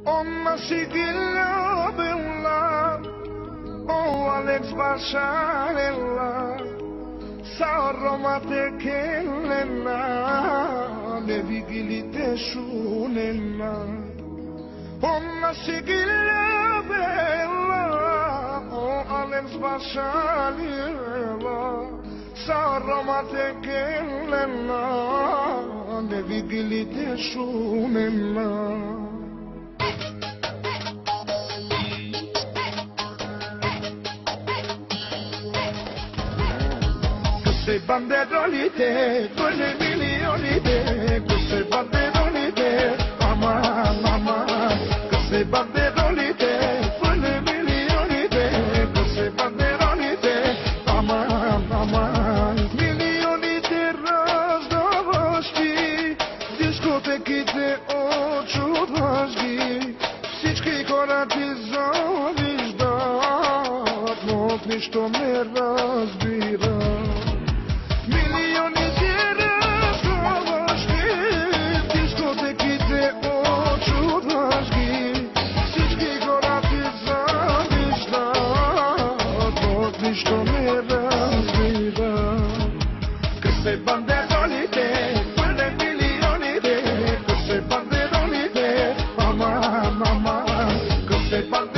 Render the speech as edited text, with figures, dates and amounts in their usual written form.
Ona sigilla bella, o Alex Basharella, Saroma tekelena, ne vigilite shunena. Ona sigilla bella, o Alex Basharella, Saroma tekelena, ne vigilite shunena. Queste banderolite, quelle milioni, queste banderolite, mamma, mamma. Queste banderolite, quelle milioni, queste banderolite, mamma, mamma. Milioni di razdavosti, diskotekите очудващи, всички хора ти завиждат, но от нищо не разбират. Милиони ти раздаващи, дискотеките очудващи, всички хора ти завиждат, но от нищо не разбират. Късе бандеролите, пълне milionite, късе бандеролите, мама, мама, късе бандеролите.